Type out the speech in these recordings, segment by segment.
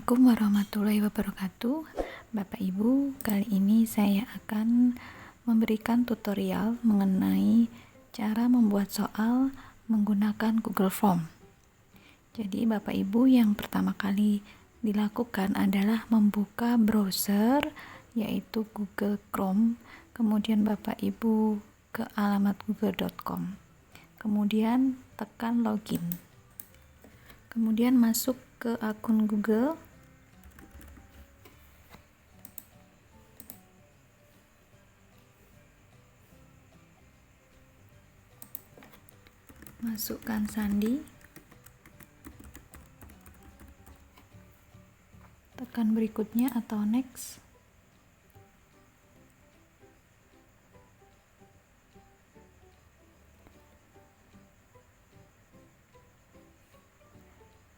Assalamualaikum warahmatullahi wabarakatuh. Bapak Ibu, kali ini saya akan memberikan tutorial mengenai cara membuat soal menggunakan Google Form. Jadi Bapak Ibu, yang pertama kali dilakukan adalah membuka browser yaitu Google Chrome. Kemudian Bapak Ibu ke alamat google.com. Kemudian tekan login. Kemudian masuk ke akun Google. Masukkan sandi. Tekan berikutnya atau next.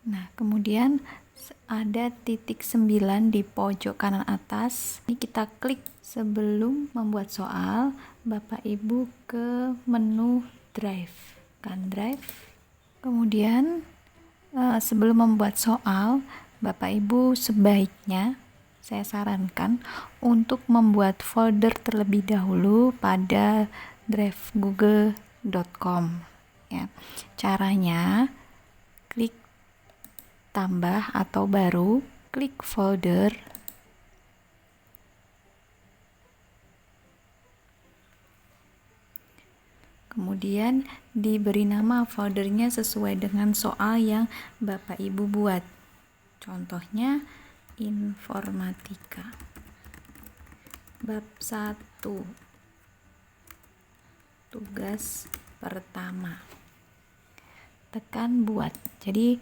Nah, kemudian ada titik 9 di pojok kanan atas. Ini kita klik sebelum membuat soal. Bapak Ibu ke menu Drive. Kan Drive. Kemudian sebelum membuat soal, Bapak Ibu sebaiknya saya sarankan untuk membuat folder terlebih dahulu pada drive google.com ya. Caranya klik tambah atau baru, klik folder, kemudian diberi nama foldernya sesuai dengan soal yang Bapak Ibu buat. Contohnya informatika bab 1 tugas pertama. Tekan buat. Jadi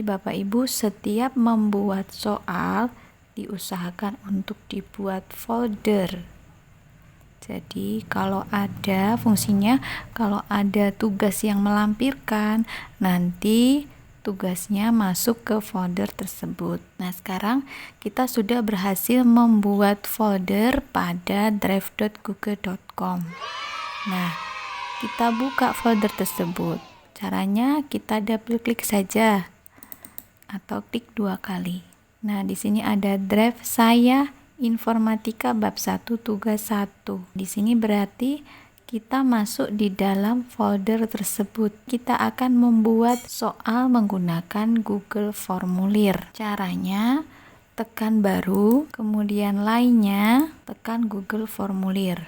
Bapak Ibu setiap membuat soal diusahakan untuk dibuat folder. Jadi kalau ada fungsinya, kalau ada tugas yang melampirkan, nanti tugasnya masuk ke folder tersebut. Nah, sekarang kita sudah berhasil membuat folder pada drive.google.com. Nah, kita buka folder tersebut. Caranya kita double klik saja atau klik 2 kali. Nah, di sini ada drive saya informatika bab 1 tugas 1. Di sini berarti kita masuk di dalam folder tersebut. Kita akan membuat soal menggunakan Google Formulir. Caranya tekan baru, kemudian lainnya tekan Google Formulir.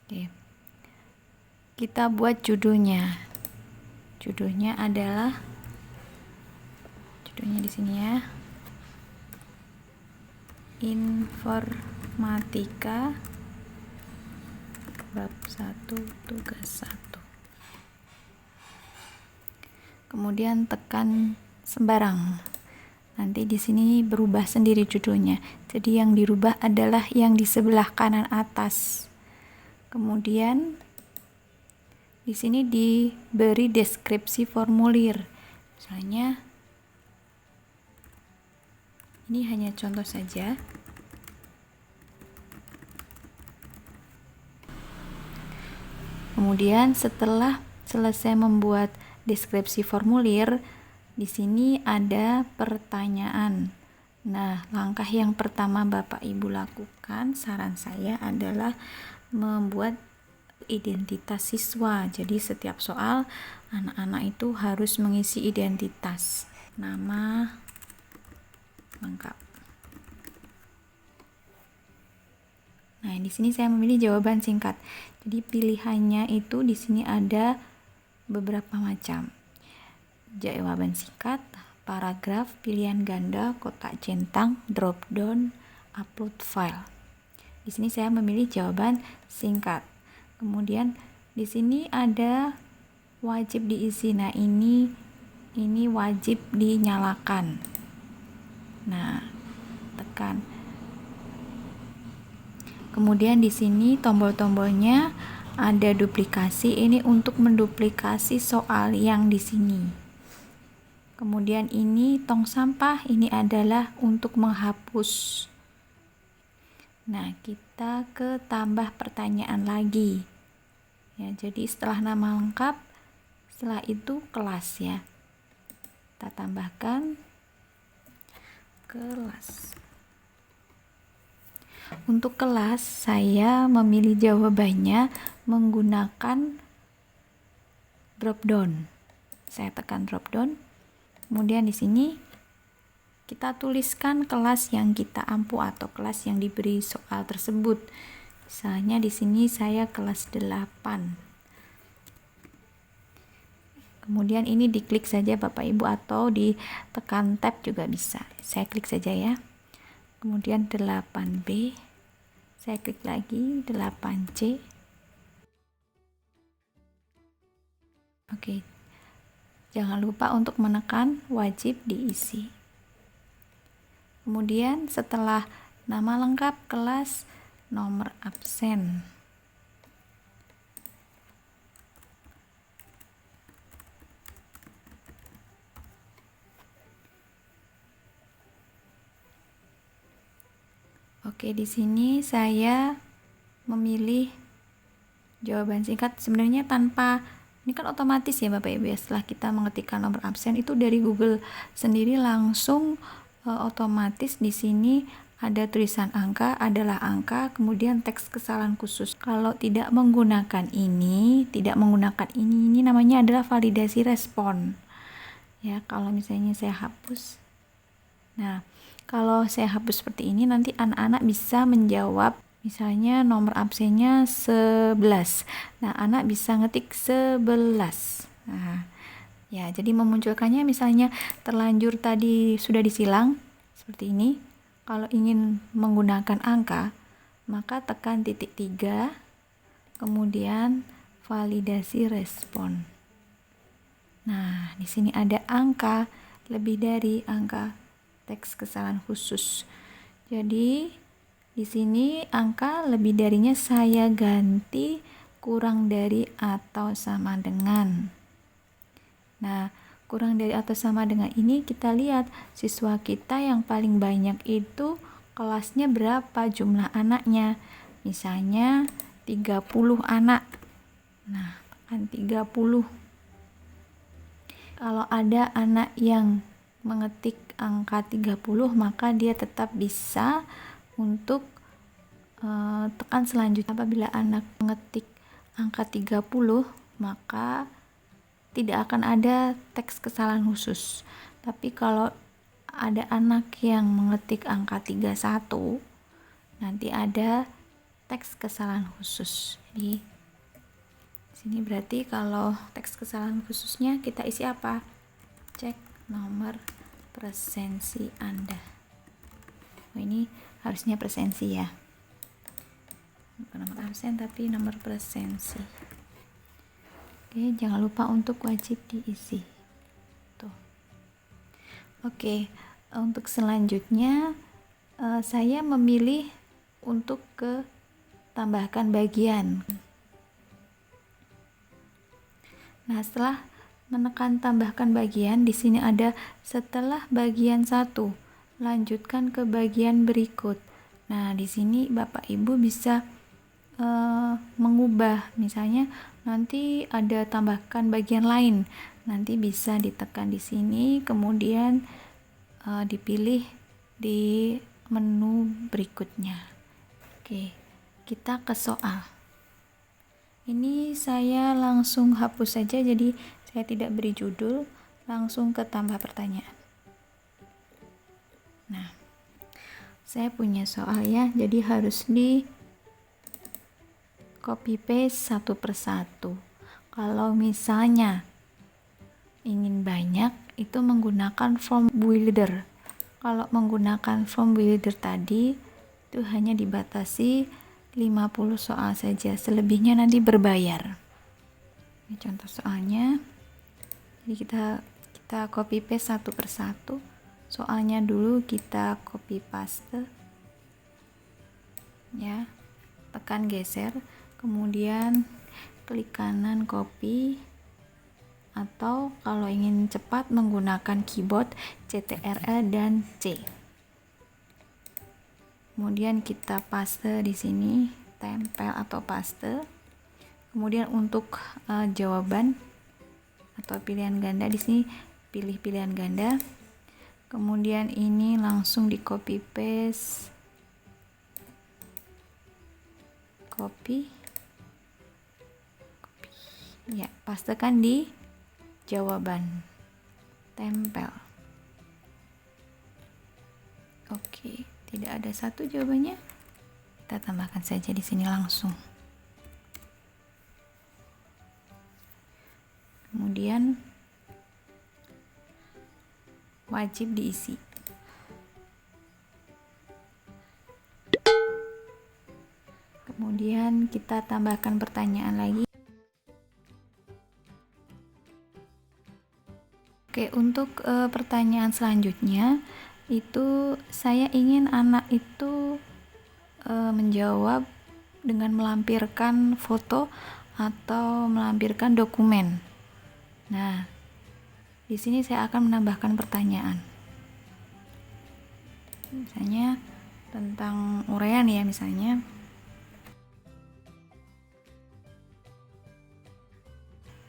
Oke. Kita buat judulnya. Judulnya di sini ya. Informatika bab 1 tugas 1. Kemudian tekan sembarang. Nanti di sini berubah sendiri judulnya. Jadi yang dirubah adalah yang di sebelah kanan atas. Kemudian di sini diberi deskripsi formulir. Misalnya ini hanya contoh saja. Kemudian setelah selesai membuat deskripsi formulir, di sini ada pertanyaan. Nah, langkah yang pertama Bapak Ibu lakukan, saran saya adalah membuat identitas siswa. Jadi setiap soal anak-anak itu harus mengisi identitas, nama lengkap. Nah, di sini saya memilih jawaban singkat. Jadi pilihannya itu di sini ada beberapa macam. Jawaban singkat, paragraf, pilihan ganda, kotak centang, drop down, upload file. Di sini saya memilih jawaban singkat. Kemudian di sini ada wajib diisi. Nah, ini wajib dinyalakan. Nah, tekan. Kemudian di sini tombol-tombolnya ada duplikasi. Ini untuk menduplikasi soal yang di sini. Kemudian ini tong sampah, ini adalah untuk menghapus. Nah, kita ke tambah pertanyaan lagi. Ya, jadi setelah nama lengkap, Setelah itu kelas ya. Kita tambahkan kelas. Untuk kelas saya memilih jawabannya menggunakan drop down. Saya tekan drop down. Kemudian di sini kita tuliskan kelas yang kita ampu atau kelas yang diberi soal tersebut. Misalnya di sini saya kelas 8. Kemudian ini diklik saja Bapak Ibu atau ditekan tab juga bisa. Saya klik saja ya. Kemudian 8B. Saya klik lagi 8C. Oke. Jangan lupa untuk menekan wajib diisi. Kemudian setelah nama lengkap kelas, nomor absen. Oke, di sini saya memilih jawaban singkat. Sebenarnya tanpa, ini kan otomatis ya Bapak Ibu ya, setelah kita mengetikkan nomor absen itu dari Google sendiri langsung otomatis di sini ada tulisan angka, adalah angka, kemudian teks kesalahan khusus. Kalau tidak menggunakan ini namanya adalah validasi respon. Ya, kalau misalnya saya hapus. Nah, kalau saya hapus seperti ini, nanti anak-anak bisa menjawab, misalnya nomor absennya 11. Nah, anak bisa ngetik 11. Nah, ya, jadi memunculkannya misalnya terlanjur tadi sudah disilang, seperti ini. Kalau ingin menggunakan angka, maka tekan titik 3, kemudian validasi respon. Nah, di sini ada angka, lebih dari angka, teks kesalahan khusus. Jadi di sini angka lebih darinya saya ganti kurang dari atau sama dengan. Nah, kurang dari atau sama dengan ini kita lihat siswa kita yang paling banyak itu kelasnya berapa jumlah anaknya. Misalnya 30 anak. Nah, kan 30. Kalau ada anak yang mengetik angka 30, maka dia tetap bisa untuk tekan selanjutnya. Apabila anak mengetik angka 30, maka tidak akan ada teks kesalahan khusus. Tapi kalau ada anak yang mengetik angka 31, nanti ada teks kesalahan khusus. Jadi sini berarti kalau teks kesalahan khususnya kita isi apa? Cek nomor presensi Anda. Oh, ini harusnya presensi ya, bukan nomor absen tapi nomor presensi. Oke, jangan lupa untuk wajib diisi. Tuh. Oke, untuk selanjutnya saya memilih untuk ke tambahkan bagian. Nah, setelah menekan tambahkan bagian, di sini ada setelah bagian 1, lanjutkan ke bagian berikut. Nah, di sini Bapak Ibu bisa mengubah, misalnya nanti ada tambahkan bagian lain, nanti bisa ditekan di sini, kemudian dipilih di menu berikutnya. Oke, kita ke soal. Ini saya langsung hapus saja, jadi saya tidak beri judul, langsung ke tambah pertanyaan. Nah, saya punya soal ya, jadi harus di copy paste satu persatu. Kalau misalnya ingin banyak, itu menggunakan form builder. Kalau menggunakan form builder tadi, itu hanya dibatasi 50 soal saja, selebihnya nanti berbayar. Ini contoh soalnya. Jadi kita copy paste satu persatu. Soalnya dulu kita copy paste. Ya. Tekan geser, kemudian klik kanan copy, atau kalau ingin cepat menggunakan keyboard CTRL dan C. Kemudian kita paste di sini, tempel atau paste. Kemudian untuk jawaban atau pilihan ganda. Di sini pilih pilihan ganda. Kemudian ini langsung di copy paste. Copy. Ya, pastekan di jawaban. Tempel. Oke, tidak ada satu jawabannya. Kita tambahkan saja di sini langsung. Kemudian wajib diisi. Kemudian kita tambahkan pertanyaan lagi. Oke, untuk pertanyaan selanjutnya itu saya ingin anak itu menjawab dengan melampirkan foto atau melampirkan dokumen. Nah, di sini saya akan menambahkan pertanyaan. Misalnya tentang uraian ya, misalnya.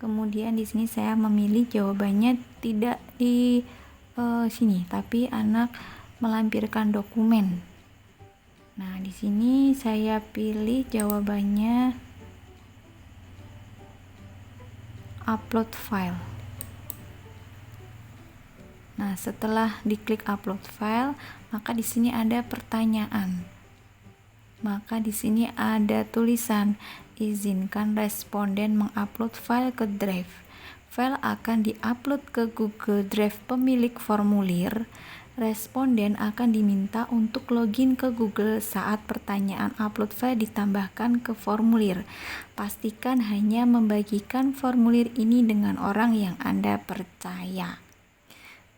Kemudian di sini saya memilih jawabannya tidak di sini, tapi anak melampirkan dokumen. Nah, di sini saya pilih jawabannya upload file. Nah, setelah diklik upload file, maka di sini ada pertanyaan. Maka di sini ada tulisan izinkan responden mengupload file ke Drive. File akan diupload ke Google Drive pemilik formulir. Responden akan diminta untuk login ke Google saat pertanyaan upload file ditambahkan ke formulir. Pastikan hanya membagikan formulir ini dengan orang yang Anda percaya.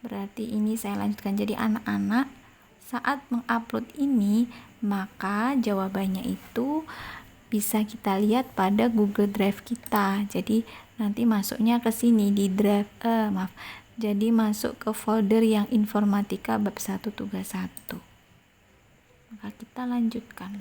Berarti ini saya lanjutkan. Jadi anak-anak saat mengupload ini, maka jawabannya itu bisa kita lihat pada Google Drive kita. Jadi nanti masuknya ke sini di Drive, jadi masuk ke folder yang informatika bab 1 tugas 1. Maka kita lanjutkan.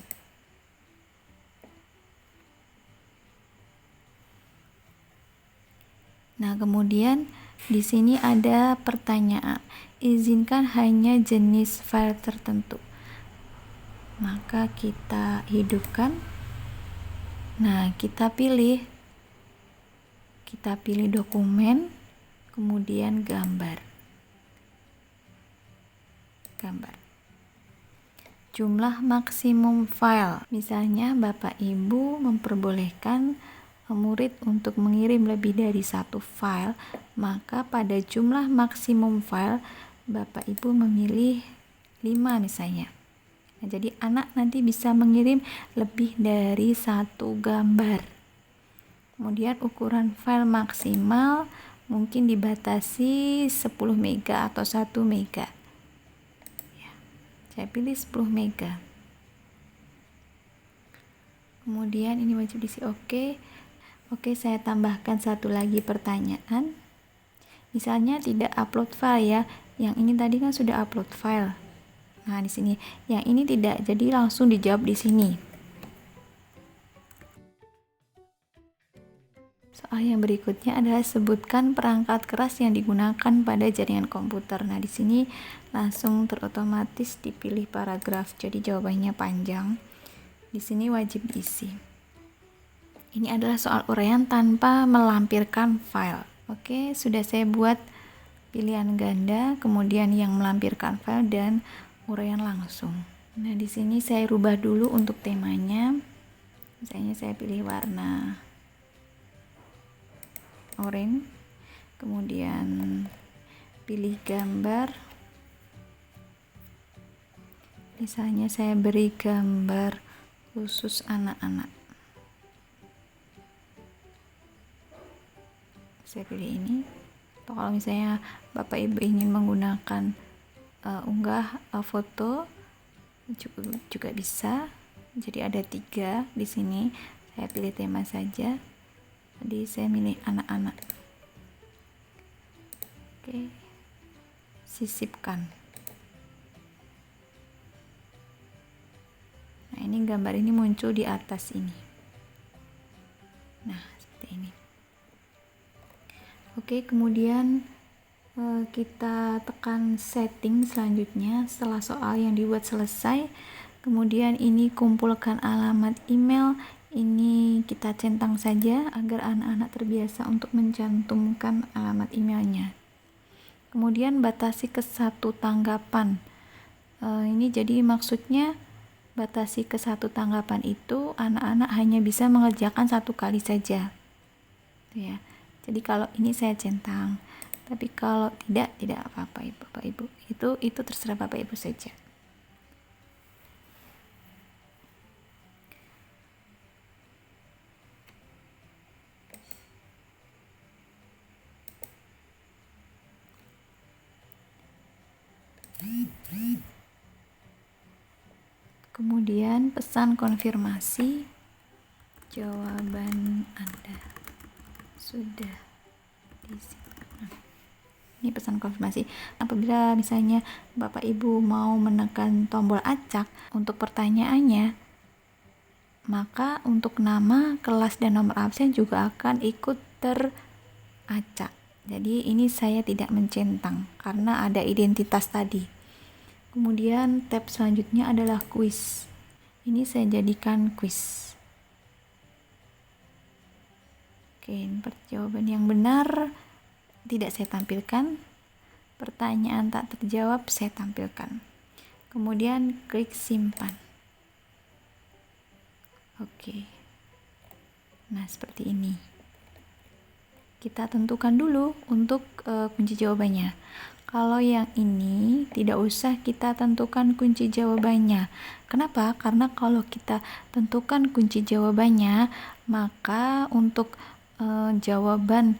Nah, kemudian di sini ada pertanyaan, izinkan hanya jenis file tertentu. Maka kita hidupkan. Nah, kita pilih dokumen, kemudian gambar. Jumlah maksimum file. Misalnya Bapak Ibu memperbolehkan murid untuk mengirim lebih dari satu file, maka pada jumlah maksimum file Bapak Ibu memilih 5 misalnya. Nah, jadi anak nanti bisa mengirim lebih dari satu gambar. Kemudian ukuran file maksimal mungkin dibatasi 10 mega atau 1 mega. Ya, saya pilih 10 mega. Kemudian ini wajib diisi oke. Oke, saya tambahkan satu lagi pertanyaan. Misalnya tidak upload file ya. Yang ini tadi kan sudah upload file. Nah, di sini yang ini tidak, jadi langsung dijawab di sini. Soal yang berikutnya adalah sebutkan perangkat keras yang digunakan pada jaringan komputer. Nah, di sini langsung terotomatis dipilih paragraf. Jadi jawabannya panjang. Di sini wajib diisi. Ini adalah soal uraian tanpa melampirkan file. Oke, sudah saya buat pilihan ganda, kemudian yang melampirkan file dan uraian langsung. Nah, di sini saya rubah dulu untuk temanya. Misalnya saya pilih warna oranye, kemudian pilih gambar. Misalnya saya beri gambar khusus anak-anak. Saya pilih ini. Atau kalau misalnya Bapak Ibu ingin menggunakan unggah foto juga bisa. Jadi ada 3 di sini. Saya pilih tema saja. Jadi saya milih anak-anak. Oke. Sisipkan. Nah, ini gambar ini muncul di atas ini. Nah, seperti ini. Oke, kemudian kita tekan setting selanjutnya setelah soal yang dibuat selesai. Kemudian ini kumpulkan alamat email, ini kita centang saja agar anak-anak terbiasa untuk mencantumkan alamat emailnya. Kemudian batasi ke 1 tanggapan. Ini jadi maksudnya batasi ke 1 tanggapan itu anak-anak hanya bisa mengerjakan 1 kali saja. Ya. Jadi kalau ini saya centang, tapi kalau tidak apa-apa Bapak Ibu. Itu terserah Bapak Ibu saja. Kemudian pesan konfirmasi jawaban Anda sudah disimpan. Ini pesan konfirmasi. Apabila misalnya Bapak Ibu mau menekan tombol acak untuk pertanyaannya, maka untuk nama, kelas, dan nomor absen juga akan ikut teracak. Jadi ini saya tidak mencentang karena ada identitas tadi. Kemudian tab selanjutnya adalah kuis. Ini saya jadikan kuis. Oke, jawaban yang benar tidak saya tampilkan. Pertanyaan tak terjawab saya tampilkan. Kemudian klik simpan. Oke. Nah, seperti ini. Kita tentukan dulu untuk kunci jawabannya. Kalau yang ini tidak usah kita tentukan kunci jawabannya. Kenapa? Karena kalau kita tentukan kunci jawabannya, maka untuk jawaban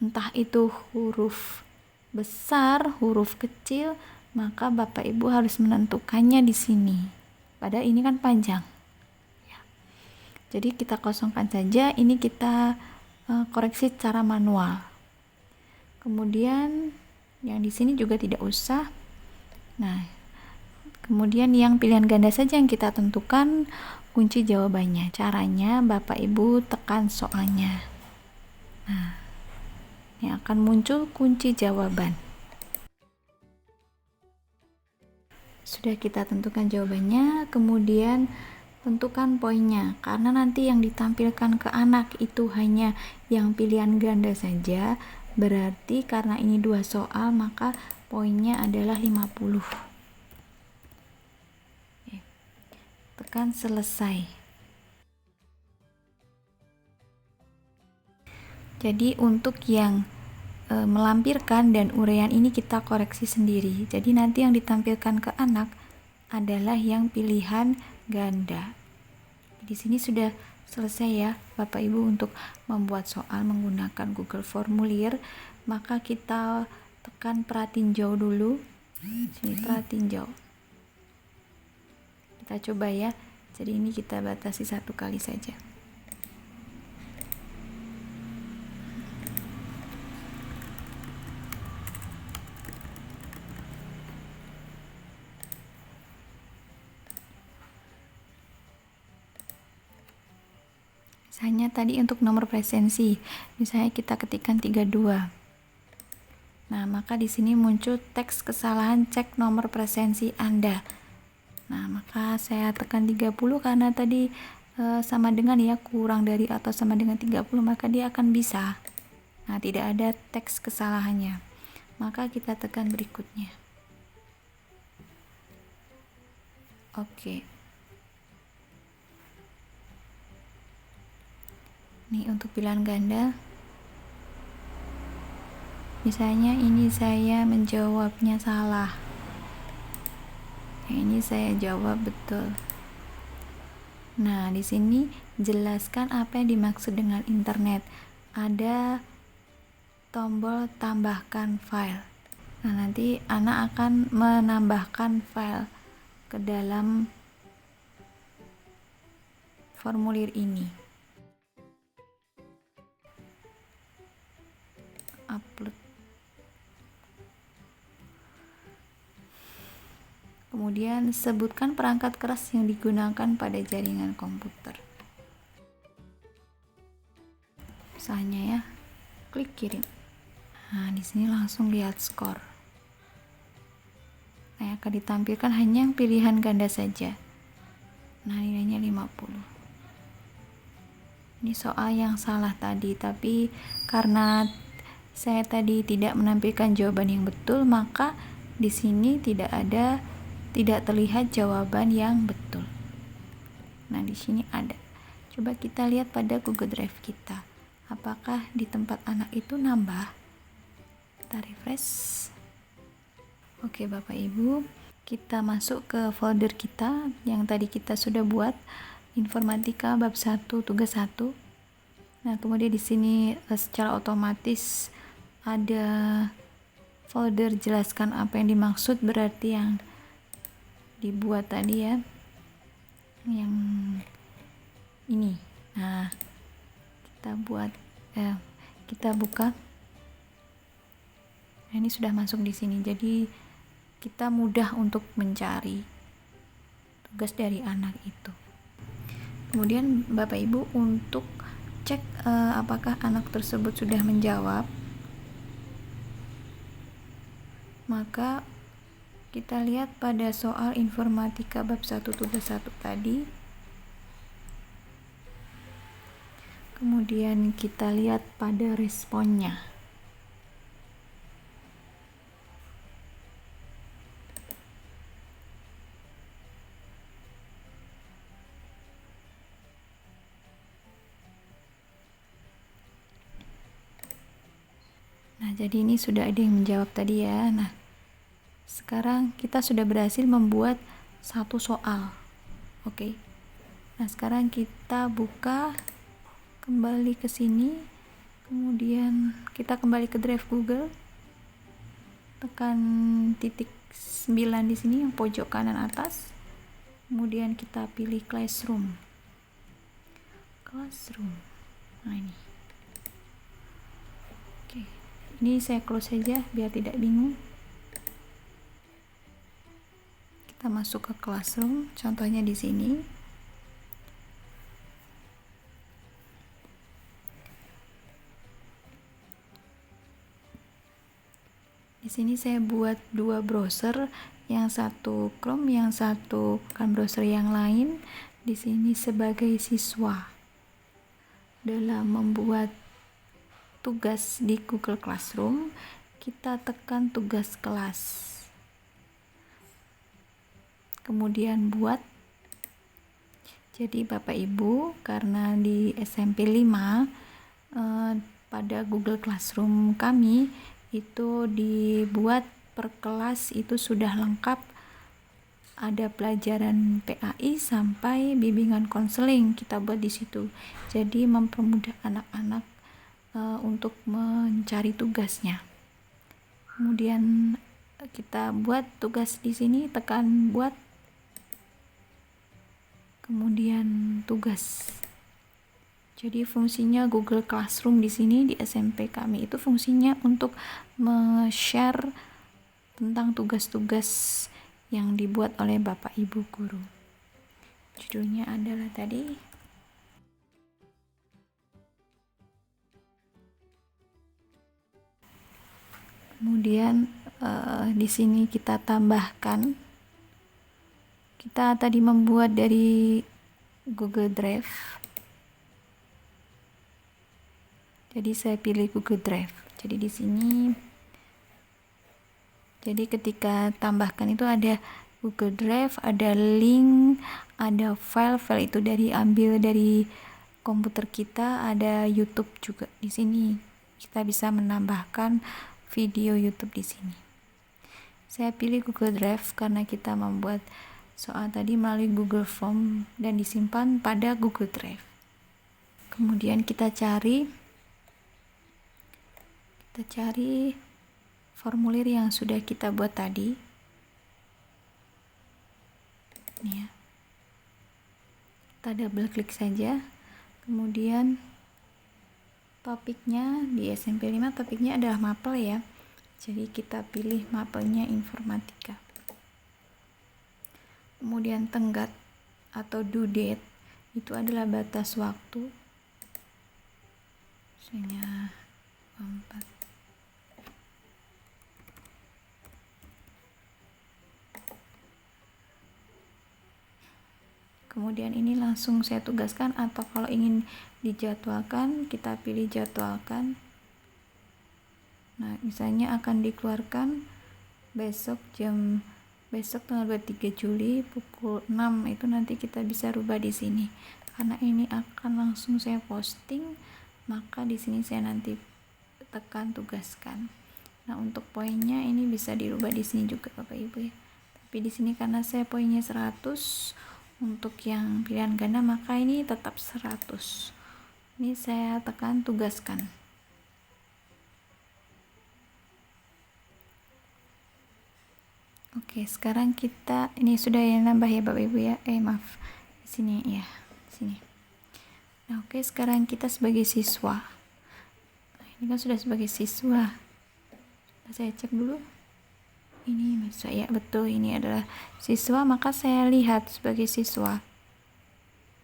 entah itu huruf besar, huruf kecil, maka Bapak Ibu harus menentukannya di sini. Padahal ini kan panjang. Ya. Jadi kita kosongkan saja, ini kita koreksi secara manual. Kemudian yang di sini juga tidak usah. Nah, kemudian yang pilihan ganda saja yang kita tentukan kunci jawabannya. Caranya Bapak Ibu tekan soalnya. Nah, ini akan muncul kunci jawaban. Sudah kita tentukan jawabannya, kemudian tentukan poinnya. Karena nanti yang ditampilkan ke anak itu hanya yang pilihan ganda saja, berarti karena ini 2 soal, maka poinnya adalah 50. Oke. Tekan selesai. Jadi untuk yang melampirkan dan uraian ini kita koreksi sendiri. Jadi nanti yang ditampilkan ke anak adalah yang pilihan ganda. Di sini sudah selesai ya Bapak Ibu untuk membuat soal menggunakan Google Formulir. Maka kita tekan pratinjau dulu. Sini pratinjau. Kita coba ya. Jadi ini kita batasi 1 kali saja. Misalnya tadi untuk nomor presensi, misalnya kita ketikkan 32. Nah, maka di sini muncul teks kesalahan cek nomor presensi Anda. Nah, maka saya tekan 30 karena tadi sama dengan ya, kurang dari atau sama dengan 30, maka dia akan bisa. Nah, tidak ada teks kesalahannya. Maka kita tekan berikutnya. Oke. Nih untuk pilihan ganda. Misalnya ini saya menjawabnya salah. Ini saya jawab betul. Nah, di sini jelaskan apa yang dimaksud dengan internet. Ada tombol tambahkan file. Nah, nanti anak akan menambahkan file ke dalam formulir ini. Upload. Kemudian sebutkan perangkat keras yang digunakan pada jaringan komputer. Misalnya ya, klik kirim. Nah, di sini langsung lihat skor. Nah, akan ditampilkan hanya yang pilihan ganda saja. Nah, nilainya 50. Ini soal yang salah tadi, tapi karena saya tadi tidak menampilkan jawaban yang betul, maka di sini tidak terlihat jawaban yang betul. Nah, di sini ada. Coba kita lihat pada Google Drive kita. Apakah di tempat anak itu nambah? Kita refresh. Oke, Bapak Ibu, kita masuk ke folder kita yang tadi kita sudah buat, informatika bab 1 tugas 1. Nah, kemudian di sini secara otomatis ada folder jelaskan apa yang dimaksud, berarti yang dibuat tadi ya, yang ini. Nah, kita buka. Nah, ini sudah masuk di sini, jadi kita mudah untuk mencari tugas dari anak itu. Kemudian Bapak Ibu untuk cek apakah anak tersebut sudah menjawab, maka kita lihat pada soal informatika bab 1 tugas 1 tadi. Kemudian kita lihat pada responnya. Nah, jadi ini sudah ada yang menjawab tadi ya. Nah, sekarang kita sudah berhasil membuat satu soal. Oke. Nah, sekarang kita buka kembali ke sini. Kemudian kita kembali ke drive Google. Tekan titik 9 di sini yang pojok kanan atas. Kemudian kita pilih Classroom. Nah, ini. Oke. Ini saya close saja biar tidak bingung. Kita masuk ke Classroom, contohnya di sini. Di sini saya buat dua browser, yang satu Chrome, yang satu kan browser yang lain. Di sini sebagai siswa dalam membuat tugas di Google Classroom, kita tekan tugas kelas. Kemudian buat. Jadi Bapak Ibu, karena di SMP 5 pada Google Classroom kami itu dibuat per kelas itu sudah lengkap, ada pelajaran PAI sampai bimbingan konseling kita buat di situ. Jadi mempermudah anak-anak untuk mencari tugasnya. Kemudian kita buat tugas di sini, tekan buat. Kemudian tugas. Jadi fungsinya Google Classroom di sini di SMP kami itu fungsinya untuk share tentang tugas-tugas yang dibuat oleh Bapak Ibu guru. Judulnya adalah tadi kemudian di sini kita tambahkan, kita tadi membuat dari Google Drive, jadi saya pilih Google Drive. Jadi di sini, jadi ketika tambahkan itu ada Google Drive, ada link, ada file itu ambil dari komputer kita, ada YouTube juga di sini. Kita bisa menambahkan video YouTube di sini. Saya pilih Google Drive karena kita membuat soal tadi melalui Google Form dan disimpan pada Google Drive. Kemudian kita cari formulir yang sudah kita buat tadi. Ini ya. Kita double klik saja. Kemudian topiknya di SMP 5 topiknya adalah mapel ya. Jadi kita pilih mapelnya informatika. Kemudian tenggat atau due date itu adalah batas waktu. Misalnya 4. Kemudian ini langsung saya tugaskan, atau kalau ingin dijadwalkan kita pilih jadwalkan. Nah, misalnya akan dikeluarkan besok tanggal 23 Juli pukul 6, itu nanti kita bisa rubah di sini. Karena ini akan langsung saya posting, maka di sini saya nanti tekan tugaskan. Nah, untuk poinnya ini bisa dirubah di sini juga Bapak Ibu ya. Tapi di sini karena saya poinnya 100, untuk yang pilihan ganda maka ini tetap 100. Ini saya tekan tugaskan. Oke, sekarang kita ini sudah yang nambah ya Bapak Ibu ya. Maaf. Di sini ya, sini. Nah, oke, sekarang kita sebagai siswa. Nah, ini kan sudah sebagai siswa. Saya cek dulu. Ini saya betul, ini adalah siswa, maka saya lihat sebagai siswa.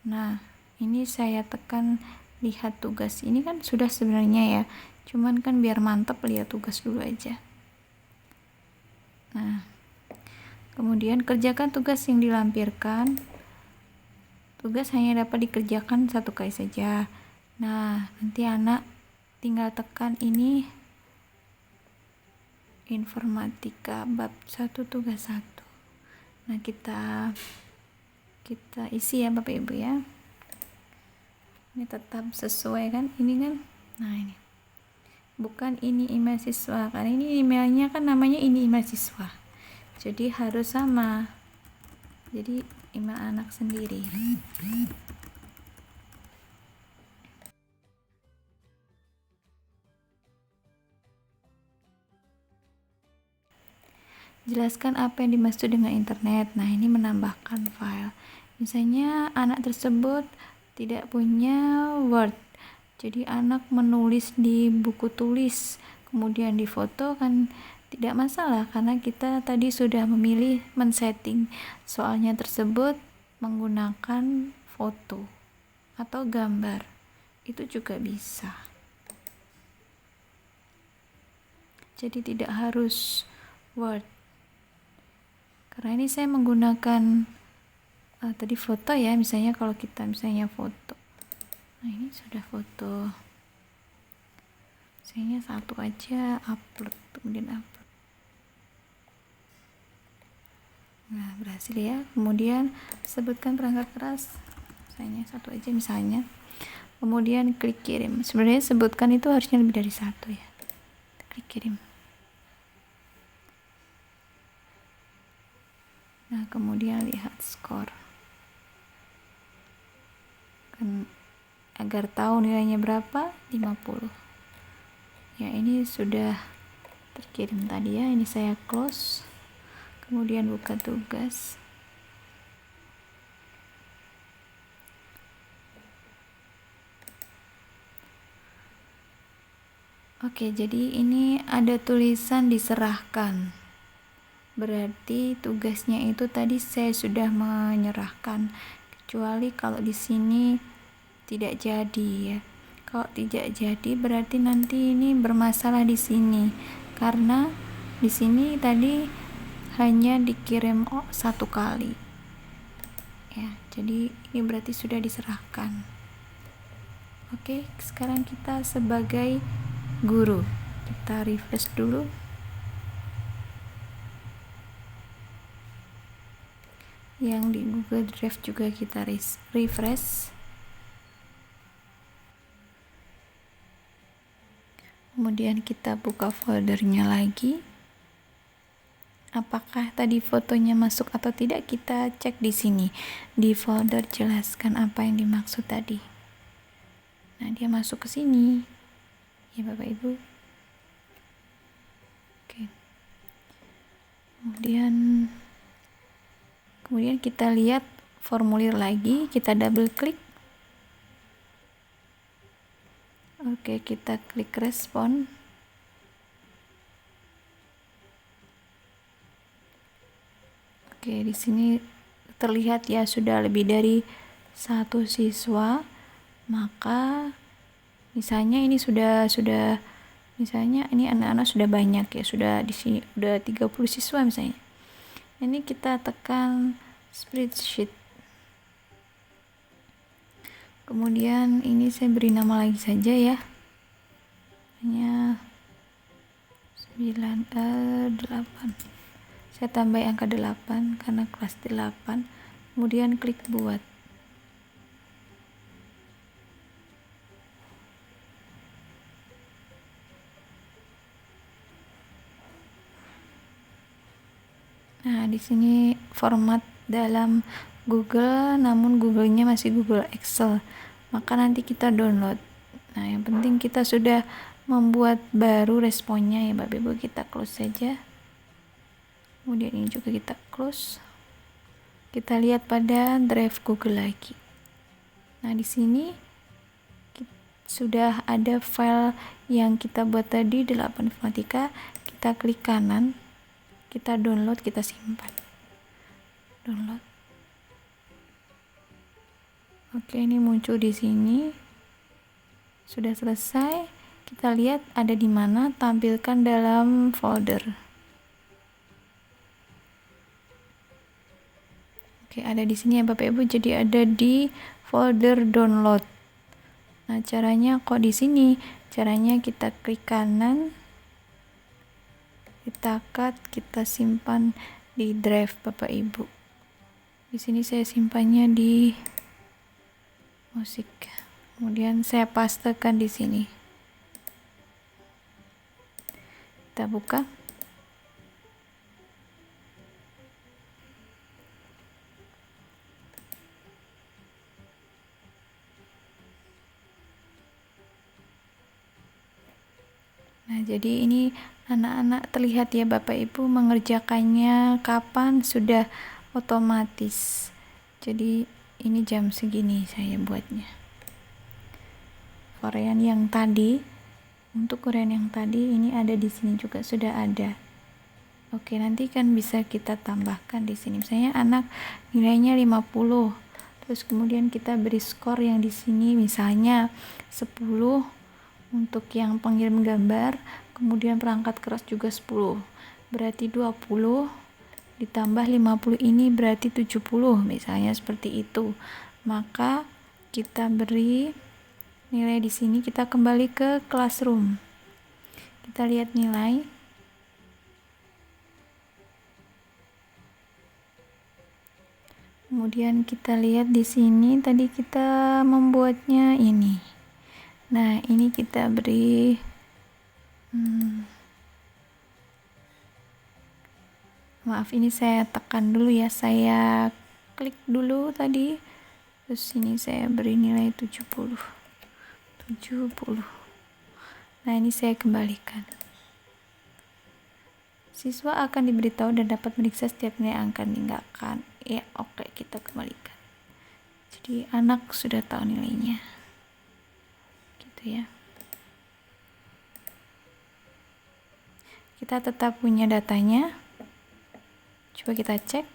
Nah, ini saya tekan lihat tugas. Ini kan sudah sebenarnya ya, cuman kan biar mantep lihat tugas dulu aja. Nah, kemudian kerjakan tugas yang dilampirkan. Tugas hanya dapat dikerjakan 1 kali saja. Nah, nanti anak tinggal tekan ini informatika bab 1 tugas 1. Nah, kita isi ya Bapak Ibu ya. Ini tetap sesuai kan, ini kan. Nah, ini bukan ini email siswa, karena ini emailnya kan namanya ini email siswa, jadi harus sama, jadi email anak sendiri. Jelaskan apa yang dimaksud dengan internet. Nah, ini menambahkan file. Misalnya anak tersebut tidak punya Word, jadi anak menulis di buku tulis, kemudian difoto kan tidak masalah, karena kita tadi sudah memilih men-setting soalnya tersebut menggunakan foto atau gambar, itu juga bisa. Jadi tidak harus Word. Karena ini saya menggunakan tadi foto ya, misalnya kalau kita misalnya foto. Nah, ini sudah foto. Misalnya 1 aja, upload, kemudian upload. Nah, berhasil ya. Kemudian sebutkan perangkat keras. Misalnya 1 aja misalnya. Kemudian klik kirim. Sebenarnya sebutkan itu harusnya lebih dari 1 ya. Klik kirim. Nah, kemudian lihat skor. Kan agar tahu nilainya berapa, 50. Ya, ini sudah terkirim tadi ya. Ini saya close. Kemudian buka tugas. Oke, jadi ini ada tulisan diserahkan. Berarti tugasnya itu tadi saya sudah menyerahkan, kecuali kalau di sini tidak jadi ya. Kalau tidak jadi berarti nanti ini bermasalah di sini, karena di sini tadi hanya dikirim 1 kali ya, jadi ini berarti sudah diserahkan. Oke, sekarang kita sebagai guru, kita refresh dulu. Yang di Google Drive juga kita refresh. Kemudian kita buka foldernya lagi. Apakah tadi fotonya masuk atau tidak, kita cek di sini. Di folder jelaskan apa yang dimaksud tadi. Nah, dia masuk ke sini. Ya Bapak Ibu. Oke. Kemudian kita lihat formulir lagi, kita double klik. Oke, kita klik respon. Oke, di sini terlihat ya sudah lebih dari 1 siswa. Maka misalnya ini sudah misalnya ini anak-anak sudah banyak ya, sudah di sini udah 30 siswa misalnya. Ini kita tekan spreadsheet. Kemudian ini saya beri nama lagi saja ya, hanya 8. Saya tambah angka 8 karena kelas 8. Kemudian klik buat. Nah, di sini format dalam Google, namun Google-nya masih Google Excel. Maka nanti kita download. Nah, yang penting kita sudah membuat baru responnya ya Bapak Ibu. Kita close saja. Kemudian ini juga kita close. Kita lihat pada drive Google lagi. Nah, di sini sudah ada file yang kita buat tadi 8 informatika. Kita klik kanan, kita download, kita simpan. Download. Oke, ini muncul di sini. Sudah selesai. Kita lihat ada di mana, tampilkan dalam folder. Oke, ada di sini ya Bapak Ibu. Jadi ada di folder download. Nah, caranya kok di sini? Caranya kita klik kanan, kita cut, kita simpan di drive Bapak Ibu. Di sini saya simpannya di musik. Kemudian saya pastekan di sini. Kita buka. Nah, jadi ini anak-anak terlihat ya Bapak Ibu mengerjakannya kapan, sudah otomatis. Jadi ini jam segini saya buatnya. Korean yang tadi, untuk Korean yang tadi ini ada di sini juga sudah ada. Oke, nanti kan bisa kita tambahkan di sini. Misalnya anak nilainya 50. Terus kemudian kita beri skor yang di sini misalnya 10 untuk yang pengirim gambar, kemudian perangkat keras juga 10. Berarti 20 ditambah 50 ini berarti 70, misalnya seperti itu. Maka kita beri nilai di sini, kita kembali ke classroom. Kita lihat nilai. Kemudian kita lihat di sini tadi kita membuatnya ini. Nah, ini kita beri maaf, ini saya tekan dulu ya, saya klik dulu tadi, terus ini saya beri nilai 70. Nah, ini saya kembalikan. Siswa akan diberitahu dan dapat meriksa setiap nilai yang akan ditinggalkan. Ya, oke, kita kembalikan. Jadi anak sudah tahu nilainya. Ya, kita tetap punya datanya. Coba kita cek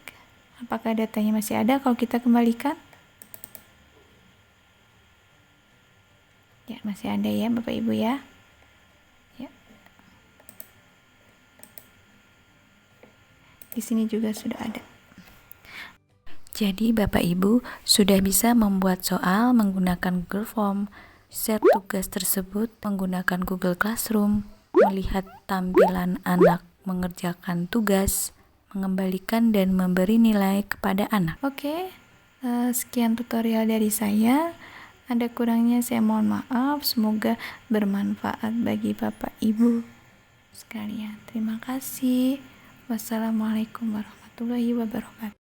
apakah datanya masih ada. Kalau kita kembalikan, ya masih ada ya Bapak Ibu ya. Di sini juga sudah ada. Jadi Bapak Ibu sudah bisa membuat soal menggunakan Google Form, share tugas tersebut menggunakan Google Classroom, melihat tampilan anak mengerjakan tugas, mengembalikan dan memberi nilai kepada anak. Oke, sekian tutorial dari saya. Ada kurangnya saya mohon maaf. Semoga bermanfaat bagi Bapak Ibu sekalian. Terima kasih. Wassalamualaikum warahmatullahi wabarakatuh.